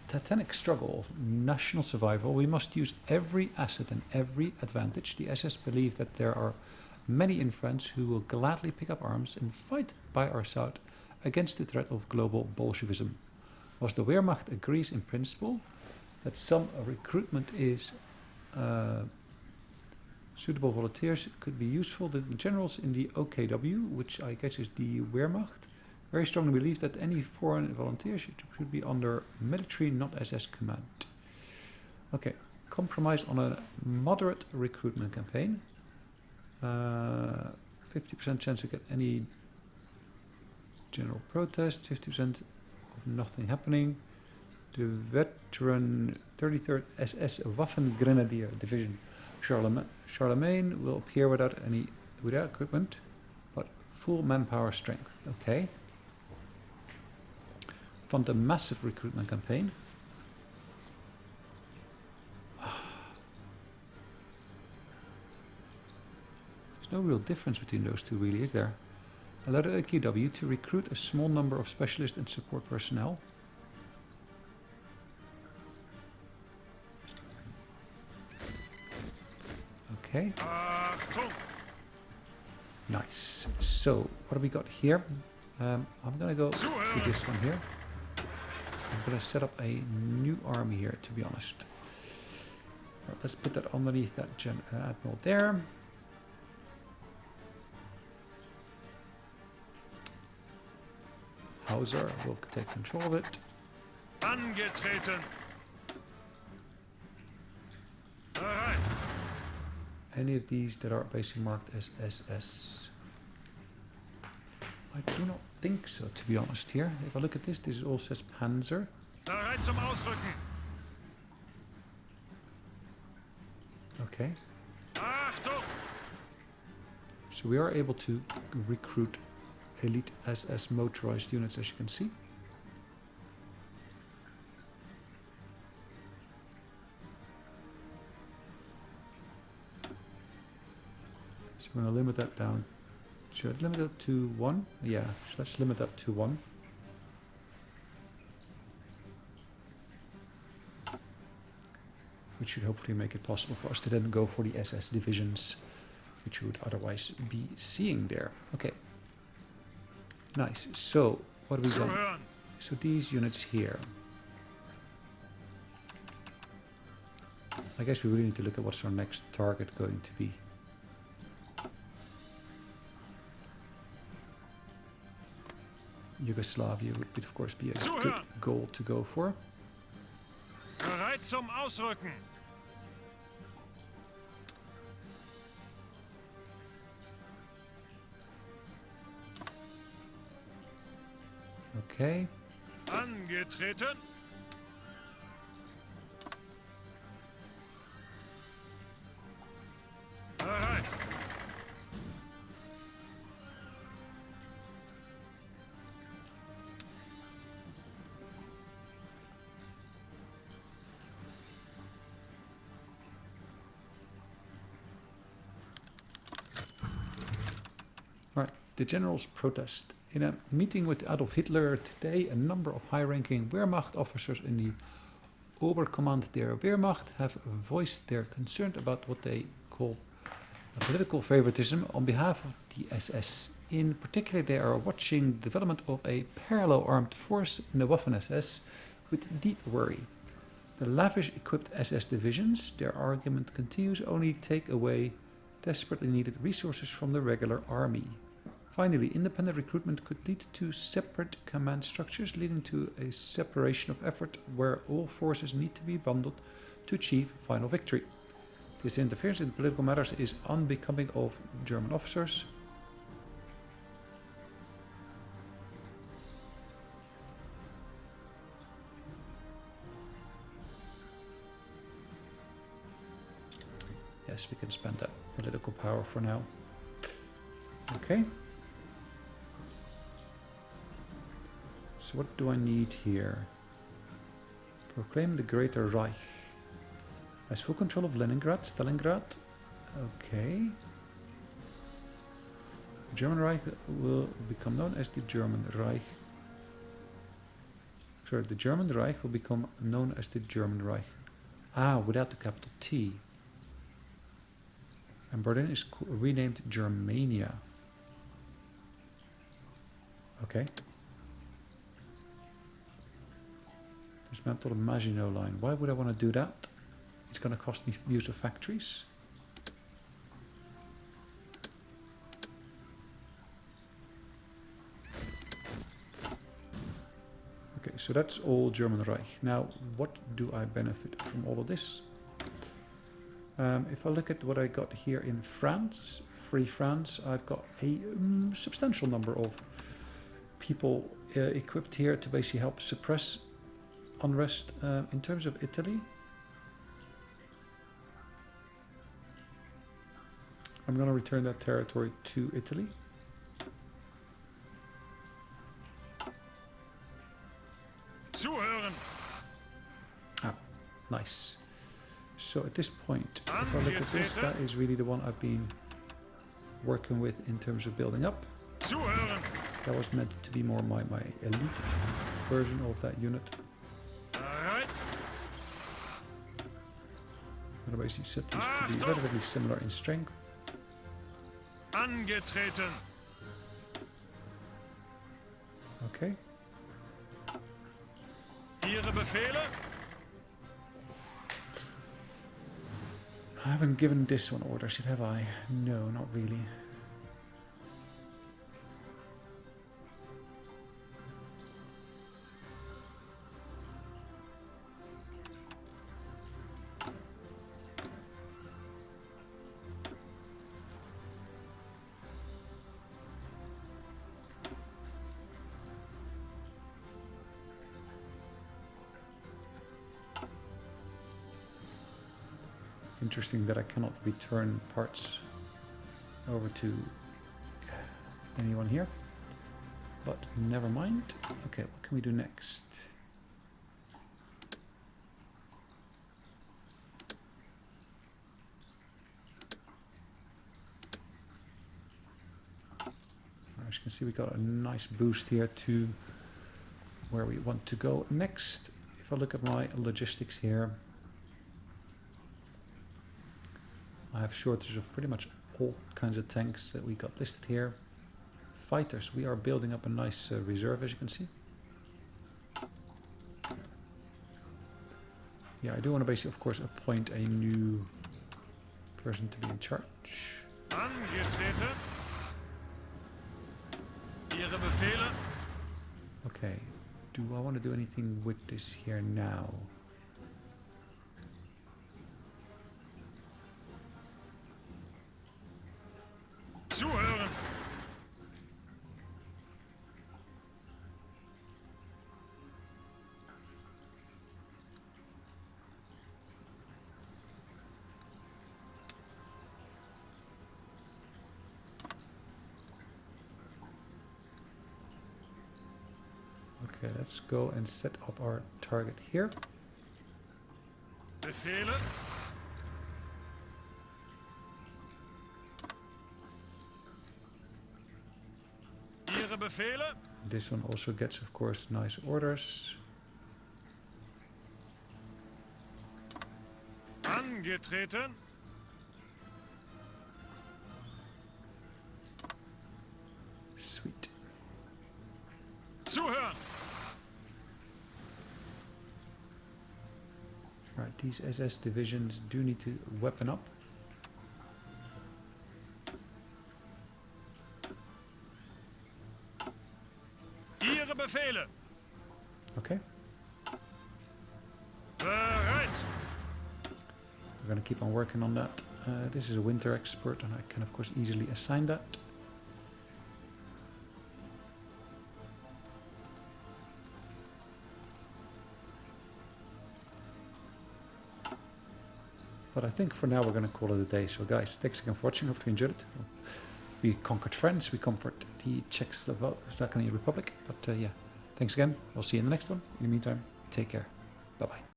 titanic struggle of national survival, we must use every asset and every advantage. The SS believe that there are many in France who will gladly pick up arms and fight by our side against the threat of global Bolshevism. Whilst the Wehrmacht agrees in principle that some recruitment is suitable volunteers could be useful, the generals in the OKW, which I guess is the Wehrmacht, very strongly believe that any foreign volunteers should be under military, not SS command. Okay, compromise on a moderate recruitment campaign. 50% chance to get any general protest, 50% of nothing happening. The veteran 33rd SS Waffen Grenadier Division Charlemagne will appear without equipment, but full manpower strength. Okay. Fund a massive recruitment campaign. No real difference between those two, really, is there? Allow the AQW to recruit a small number of specialist and support personnel. Okay. Nice. So, what have we got here? I'm going to go to this one here. I'm going to set up a new army here, to be honest. Right, let's put that underneath that admiral there. Hauser will take control of it. Angetreten. Bereit. Any of these that are basically marked as SS? I do not think so, to be honest here. If I look at this, this all says Panzer. Bereit zum Ausrücken. Okay. Achtung. So we are able to recruit elite SS motorized units, as you can see. So I'm going to limit that down. Should I limit it to 1? Yeah, so let's limit that to 1. Which should hopefully make it possible for us to then go for the SS divisions, which you would otherwise be seeing there. Okay. Nice. So, what have we done? so these units here. I guess we really need to look at what's our next target going to be. Yugoslavia would of course be a good goal to go for. Bereit zum Ausrücken. Okay. Angetreten. Bereit. Right, the generals protest. In a meeting with Adolf Hitler today, a number of high-ranking Wehrmacht officers in the Oberkommand der Wehrmacht have voiced their concern about what they call political favoritism on behalf of the SS. In particular, they are watching the development of a parallel armed force in the Waffen-SS with deep worry. The lavish equipped SS divisions, their argument continues, only take away desperately needed resources from the regular army. Finally, independent recruitment could lead to separate command structures, leading to a separation of effort where all forces need to be bundled to achieve final victory. This interference in political matters is unbecoming of German officers. Yes, we can spend that political power for now. Okay. So what do I need here? Proclaim the Greater Reich. Has full control of Leningrad, Stalingrad. Okay. The German Reich will become known as the German Reich. Sorry, the German Reich will become known as the German Reich. Ah, without the capital T. And Berlin is renamed Germania. Okay. Dismantle the Maginot Line. Why would I want to do that? It's going to cost me use of factories. Okay, so that's all German Reich. Now, what do I benefit from all of this? If I look at what I got here in France, Free France, I've got a substantial number of people equipped here to basically help suppress unrest. In terms of Italy, I'm going to return that territory to Italy. Zuhören. Ah, nice. So at this point, if I look at this, that is really the one I've been working with in terms of building up. Zuhören. That was meant to be more my elite version of that unit. Bereit. I'm going to basically set these to be relatively similar in strength. Angetreten. Okay. Ihre Befehle? I haven't given this one orders yet, have I? No, not really. Interesting that I cannot return parts over to anyone here, but never mind. Okay, what can we do next? As you can see, we got a nice boost here to where we want to go next. If I look at my logistics here, I have shortage of pretty much all kinds of tanks that we got listed here. Fighters, we are building up a nice reserve, as you can see. Yeah, I do want to basically, of course, appoint a new person to be in charge. Angetreten. Ihre Befehle. Okay, do I want to do anything with this here now? Zuhören. Okay, let's go and set up our target here. Befehle. Ihre Befehle. This one also gets, of course, nice orders. Angetreten. Sweet. Zuhören. Right, these SS divisions do need to weapon up. Ihre Befehle. Okay, Bereit. we're going to keep on working on that. This is a winter expert, and I can, of course, easily assign that. But I think for now we're going to call it a day. So guys, thanks again for watching. Hope you enjoyed it. We conquered France. We conquered the Czechoslovakia Republic. But yeah, thanks again. We'll see you in the next one. In the meantime, take care. Bye-bye.